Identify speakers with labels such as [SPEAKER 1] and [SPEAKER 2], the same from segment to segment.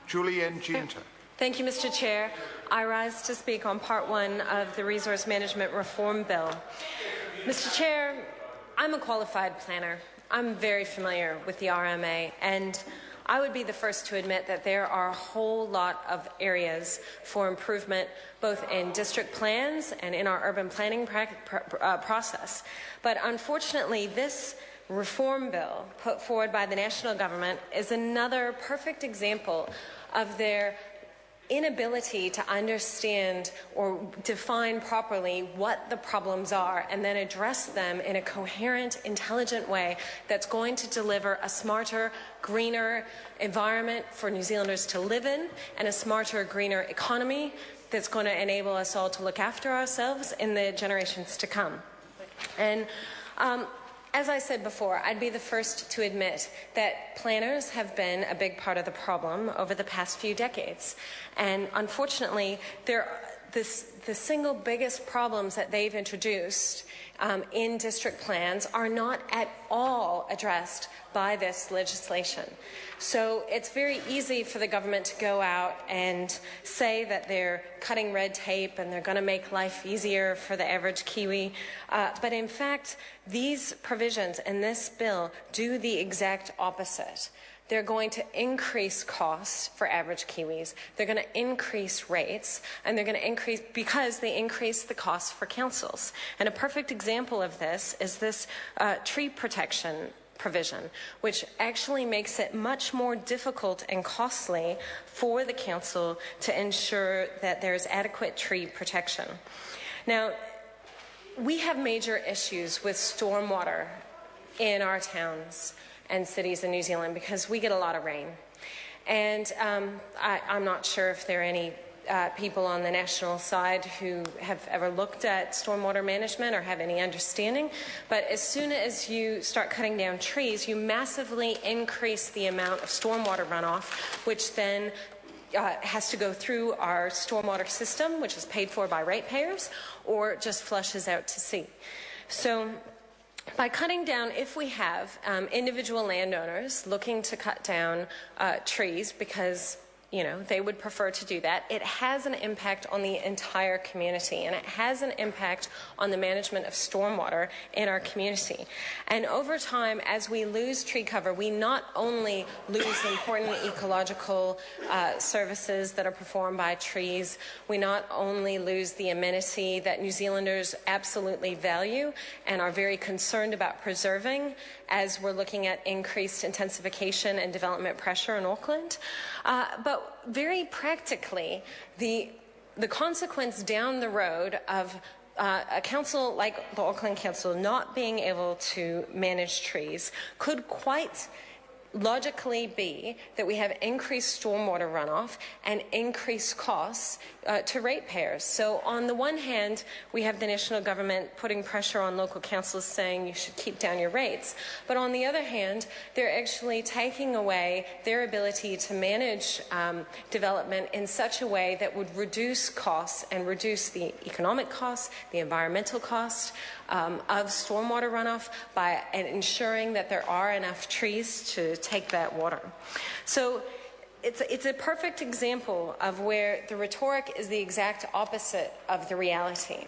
[SPEAKER 1] Julienne Giunta.
[SPEAKER 2] Thank you, Mr. Chair. I rise to speak on Part 1 of the Resource Management Reform Bill. Mr. Chair, I'm a qualified planner. I'm very familiar with the RMA, and I would be the first to admit that there are a whole lot of areas for improvement, both in district plans and in our urban planning process. But unfortunately, this reform bill put forward by the national government is another perfect example of their inability to understand or define properly what the problems are and then address them in a coherent, intelligent way that's going to deliver a smarter, greener environment for New Zealanders to live in and a smarter, greener economy that's going to enable us all to look after ourselves in the generations to come. And as I said before, I'd be the first to admit that planners have been a big part of the problem over the past few decades. And unfortunately, the single biggest problems that they've introduced in district plans are not at all addressed by this legislation. So it's very easy for the government to go out and say that they're cutting red tape and they're going to make life easier for the average Kiwi. But in fact, these provisions in this bill do the exact opposite. They're going to increase costs for average Kiwis. They're going to increase rates, and they're going to increase because they increase the costs for councils. And a perfect example of this is this tree protection provision, which actually makes it much more difficult and costly for the council to ensure that there's adequate tree protection. Now, we have major issues with stormwater in our towns and cities in New Zealand because we get a lot of rain. And I'm not sure if there are any people on the national side who have ever looked at stormwater management or have any understanding, but as soon as you start cutting down trees, you massively increase the amount of stormwater runoff, which then has to go through our stormwater system, which is paid for by ratepayers, or just flushes out to sea. So by cutting down, if we have individual landowners looking to cut down trees because they would prefer to do that, it has an impact on the entire community, and it has an impact on the management of stormwater in our community. And over time, as we lose tree cover, we not only lose important ecological services that are performed by trees, we not only lose the amenity that New Zealanders absolutely value and are very concerned about preserving as we're looking at increased intensification and development pressure in Auckland, but very practically, the consequence down the road of a council like the Auckland Council not being able to manage trees could quite logically be that we have increased stormwater runoff and increased costs to ratepayers. So on the one hand, we have the national government putting pressure on local councils saying you should keep down your rates. But on the other hand, they're actually taking away their ability to manage development in such a way that would reduce costs and reduce the economic costs, the environmental costs of stormwater runoff by ensuring that there are enough trees to take that water. So it's a perfect example of where the rhetoric is the exact opposite of the reality.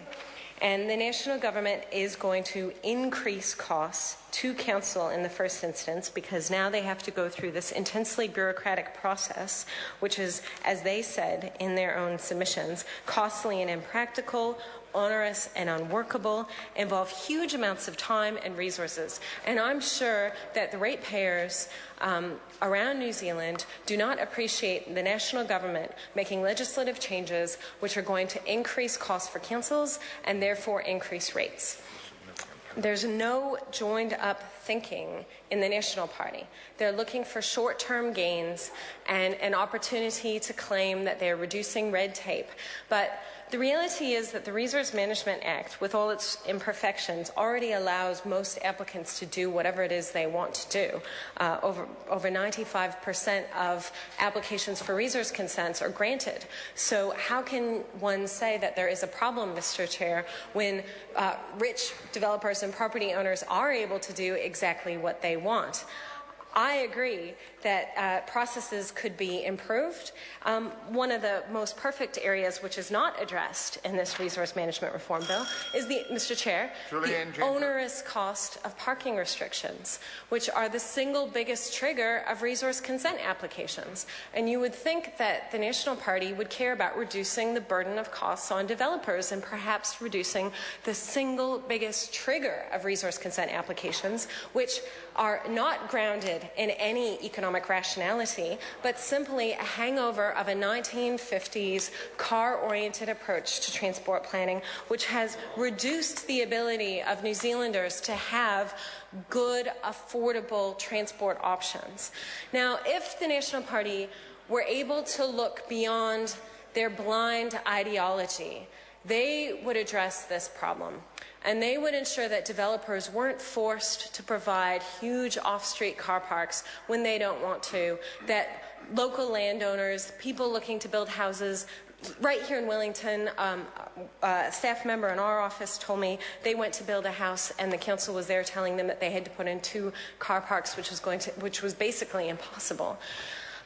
[SPEAKER 2] And the national government is going to increase costs to council in the first instance because now they have to go through this intensely bureaucratic process, which is, as they said in their own submissions, costly and impractical, onerous and unworkable, involve huge amounts of time and resources. And I'm sure that the ratepayers around New Zealand do not appreciate the national government making legislative changes which are going to increase costs for councils and therefore increase rates. There's no joined-up thinking in the National Party. They're looking for short-term gains and an opportunity to claim that they're reducing red tape. But the reality is that the Resource Management Act, with all its imperfections, already allows most applicants to do whatever it is they want to do. Over 95% of applications for resource consents are granted. So how can one say that there is a problem, Mr. Chair, when rich developers and property owners are able to do exactly what they want? I agree that processes could be improved. One of the most perfect areas which is not addressed in this resource management reform bill is Mr. Chair, the onerous cost of parking restrictions, which are the single biggest trigger of resource consent applications. And you would think that the National Party would care about reducing the burden of costs on developers and perhaps reducing the single biggest trigger of resource consent applications, which are not grounded in any economic rationality, but simply a hangover of a 1950s car-oriented approach to transport planning, which has reduced the ability of New Zealanders to have good, affordable transport options. Now, if the National Party were able to look beyond their blind ideology, they would address this problem. And they would ensure that developers weren't forced to provide huge off-street car parks when they don't want to, that local landowners, people looking to build houses, right here in Wellington, a staff member in our office told me they went to build a house and the council was there telling them that they had to put in 2 car parks, which was basically impossible.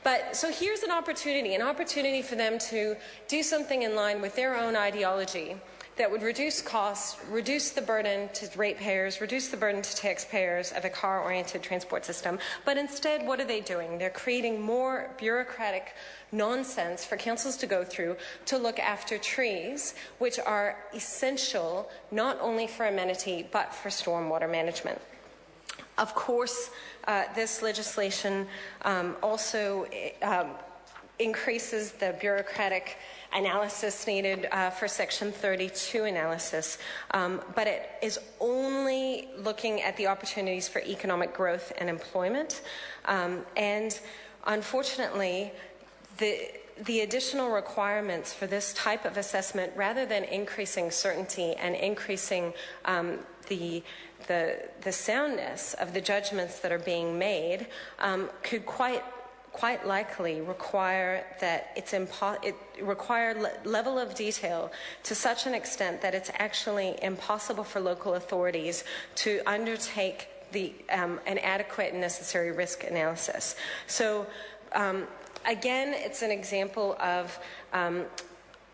[SPEAKER 2] But so here's an opportunity for them to do something in line with their own ideology that would reduce costs, reduce the burden to ratepayers, reduce the burden to taxpayers of a car-oriented transport system. But instead, what are they doing? They're creating more bureaucratic nonsense for councils to go through to look after trees, which are essential not only for amenity, but for stormwater management. Of course, this legislation also increases the bureaucratic analysis needed for Section 32 analysis, but it is only looking at the opportunities for economic growth and employment. And unfortunately, the additional requirements for this type of assessment, rather than increasing certainty and increasing the soundness of the judgments that are being made, could quite likely require that it require level of detail to such an extent that it's actually impossible for local authorities to undertake an adequate and necessary risk analysis. So again, it's an example of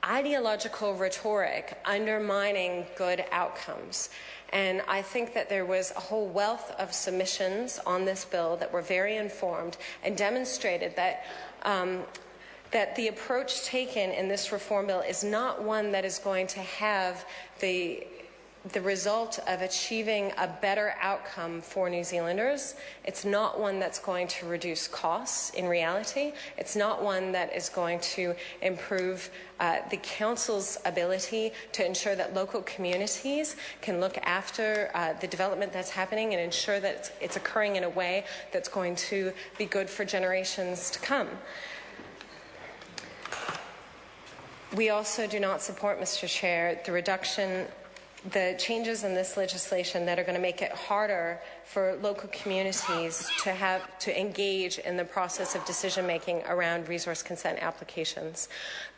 [SPEAKER 2] ideological rhetoric undermining good outcomes. And I think that there was a whole wealth of submissions on this bill that were very informed and demonstrated that that the approach taken in this reform bill is not one that is going to have the result of achieving a better outcome for New Zealanders. It's not one that's going to reduce costs in reality. It's not one that is going to improve the council's ability to ensure that local communities can look after the development that's happening and ensure that it's occurring in a way that's going to be good for generations to come. We also do not support, Mr. Chair, the changes in this legislation that are going to make it harder for local communities to engage in the process of decision-making around resource consent applications.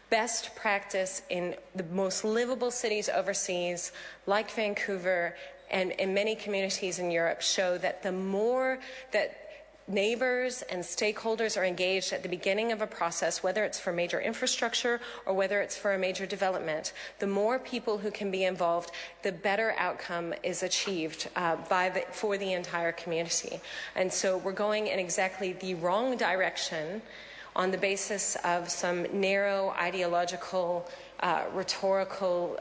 [SPEAKER 2] Best practice in the most livable cities overseas, like Vancouver, and in many communities in Europe, show that the more that neighbors and stakeholders are engaged at the beginning of a process, whether it's for major infrastructure or whether it's for a major development, the more people who can be involved, the better outcome is achieved for the entire community. And so we're going in exactly the wrong direction on the basis of some narrow ideological rhetorical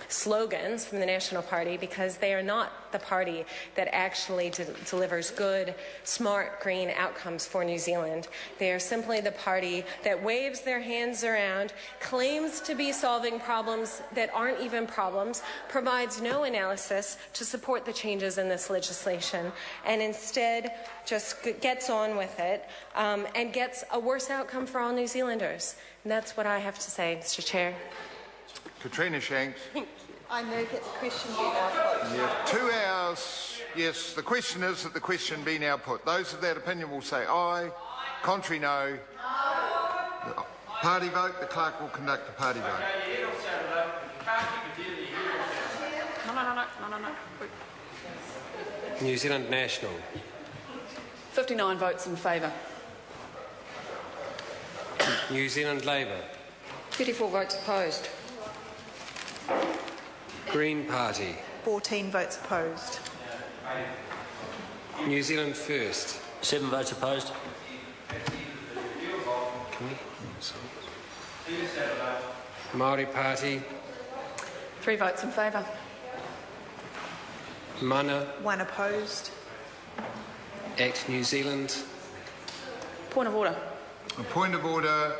[SPEAKER 2] slogans from the National Party, because they are not the party that actually delivers good, smart, green outcomes for New Zealand. They are simply the party that waves their hands around, claims to be solving problems that aren't even problems, provides no analysis to support the changes in this legislation, and instead just gets on with it and gets a worse outcome for all New Zealanders. And that's what I have to say, Mr. Chair.
[SPEAKER 1] Katrina Shanks.
[SPEAKER 3] I move that the question be now put.
[SPEAKER 1] Yeah, 2 hours. Yes, the question is that the question be now put. Those of that opinion will say aye. Contrary, no. No. Party vote. The clerk will conduct the party vote.
[SPEAKER 4] New Zealand National. 59 votes in favour.
[SPEAKER 5] New Zealand Labour.
[SPEAKER 6] 34 votes opposed.
[SPEAKER 5] Green Party.
[SPEAKER 3] 14 votes opposed.
[SPEAKER 5] New Zealand First.
[SPEAKER 7] 7 votes opposed.
[SPEAKER 5] Māori Party.
[SPEAKER 4] 3 votes in favour.
[SPEAKER 5] Mana.
[SPEAKER 3] 1 opposed.
[SPEAKER 5] Act New Zealand.
[SPEAKER 4] Point of order.
[SPEAKER 1] A point of order,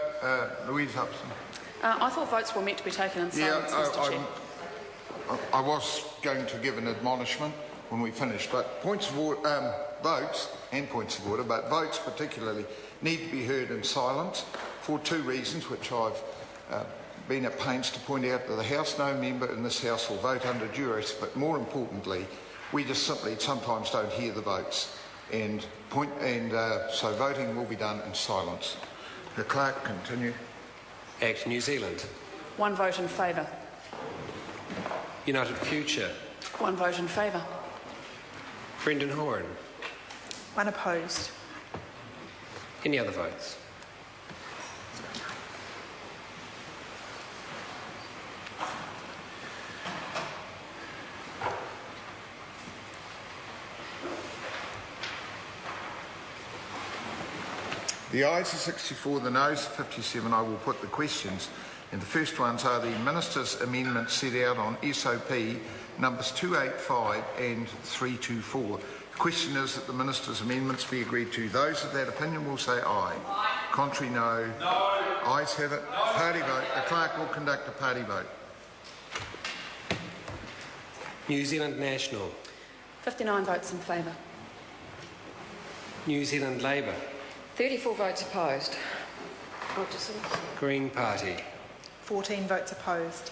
[SPEAKER 1] Louise Hobson.
[SPEAKER 4] I thought votes were meant to be taken in silence, Mr Chair.
[SPEAKER 1] I was going to give an admonishment when we finished, but points of order, votes and points of order, but votes particularly need to be heard in silence for 2 reasons, which I've been at pains to point out to the House. No member in this House will vote under duress, but more importantly, we just simply sometimes don't hear the votes, so voting will be done in silence. The clerk, continue.
[SPEAKER 5] Act New Zealand.
[SPEAKER 4] 1 vote in favour.
[SPEAKER 5] United Future.
[SPEAKER 4] 1 vote in favour.
[SPEAKER 5] Brendan Horan.
[SPEAKER 3] 1 opposed.
[SPEAKER 5] Any other votes?
[SPEAKER 1] The ayes are 64, the noes are 57. I will put the questions. And the first ones are the Minister's amendments set out on SOP numbers 285 and 324. The question is that the Minister's amendments be agreed to. Those of that opinion will say aye. Contrary, no. Ayes have it. Party vote. The clerk will conduct a party vote.
[SPEAKER 5] New Zealand National.
[SPEAKER 4] 59 votes in favour.
[SPEAKER 5] New Zealand Labour.
[SPEAKER 6] 34 votes opposed.
[SPEAKER 5] Green Party.
[SPEAKER 3] 14 votes opposed.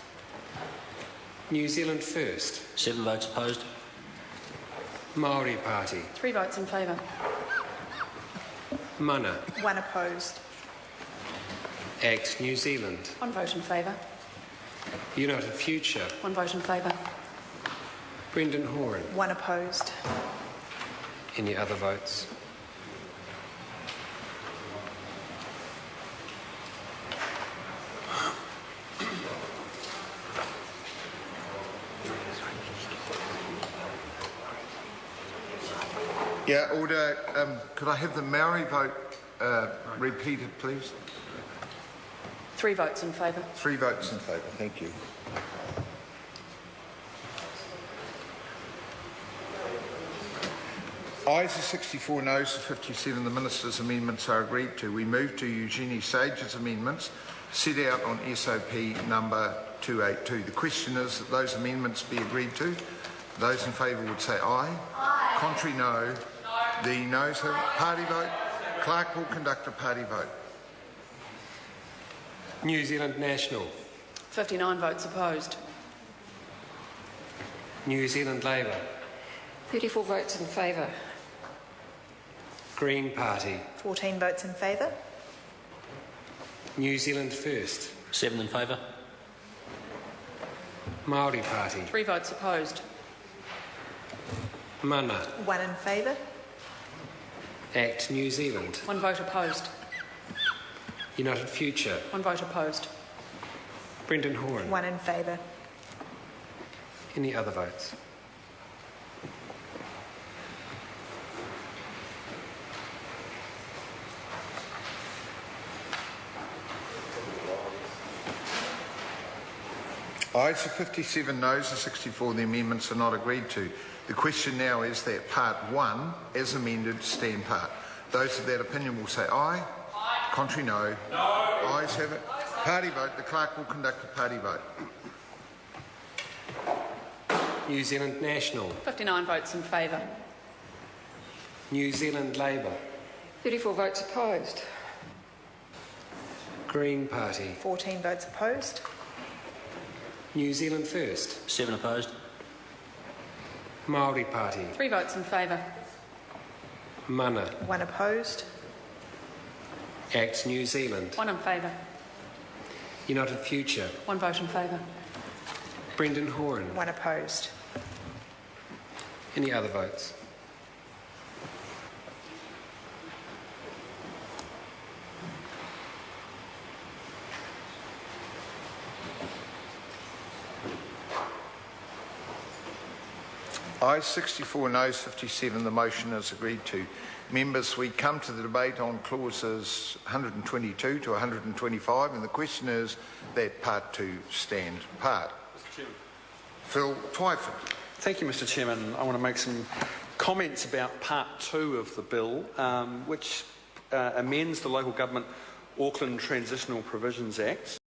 [SPEAKER 5] New Zealand First.
[SPEAKER 7] 7 votes opposed.
[SPEAKER 5] Māori Party.
[SPEAKER 4] 3 votes in favour.
[SPEAKER 5] Mana.
[SPEAKER 3] 1 opposed.
[SPEAKER 5] Act New Zealand.
[SPEAKER 4] 1 vote in favour.
[SPEAKER 5] United Future.
[SPEAKER 4] 1 vote in favour.
[SPEAKER 5] Brendan Horan.
[SPEAKER 3] 1 opposed.
[SPEAKER 5] Any other votes?
[SPEAKER 1] Yeah, order. Could I have the Maori vote repeated, please?
[SPEAKER 4] 3 votes in favour.
[SPEAKER 1] 3 votes in favour. Thank you. Ayes are 64, noes are 57. The Minister's amendments are agreed to. We move to Eugenie Sage's amendments set out on SOP number 282. The question is that those amendments be agreed to. Those in favour would say aye. Aye. Contrary, no. The noes have party vote. Clerk will conduct a party vote.
[SPEAKER 5] New Zealand National.
[SPEAKER 4] 59 votes opposed.
[SPEAKER 5] New Zealand Labour.
[SPEAKER 6] 34 votes in favour.
[SPEAKER 5] Green Party.
[SPEAKER 3] 14 votes in favour.
[SPEAKER 5] New Zealand First.
[SPEAKER 7] 7 in favour.
[SPEAKER 5] Māori Party.
[SPEAKER 4] 3 votes opposed.
[SPEAKER 5] Mana.
[SPEAKER 3] 1 in favour.
[SPEAKER 5] Act New Zealand.
[SPEAKER 4] 1 vote opposed.
[SPEAKER 5] United Future.
[SPEAKER 4] 1 vote opposed.
[SPEAKER 5] Brendan Horan.
[SPEAKER 3] 1 in favour.
[SPEAKER 5] Any other votes?
[SPEAKER 1] Ayes are 57, noes are 64. The amendments are not agreed to. The question now is that Part 1, as amended, stand part. Those of that opinion will say aye. Aye. Contrary, no. No. Ayes have it. Party vote. The clerk will conduct a party vote.
[SPEAKER 5] New Zealand National.
[SPEAKER 4] 59 votes in favour.
[SPEAKER 5] New Zealand Labour.
[SPEAKER 6] 34 votes opposed.
[SPEAKER 5] Green Party.
[SPEAKER 3] 14 votes opposed.
[SPEAKER 5] New Zealand First.
[SPEAKER 7] 7 opposed.
[SPEAKER 5] Māori Party.
[SPEAKER 4] 3 votes in favour.
[SPEAKER 5] Mana.
[SPEAKER 3] 1 opposed.
[SPEAKER 5] Act New Zealand.
[SPEAKER 4] 1 in favour.
[SPEAKER 5] United Future.
[SPEAKER 4] 1 vote in favour.
[SPEAKER 5] Brendan Horan.
[SPEAKER 3] 1 opposed.
[SPEAKER 5] Any other votes?
[SPEAKER 1] Ayes 64, noes 57. The motion is agreed to. Members, we come to the debate on clauses 122 to 125, and the question is that Part 2 stand part.
[SPEAKER 8] Mr. Chairman.
[SPEAKER 1] Phil Twyford.
[SPEAKER 8] Thank you, Mr. Chairman. I want to make some comments about Part 2 of the bill, which amends the Local Government Auckland Transitional Provisions Act.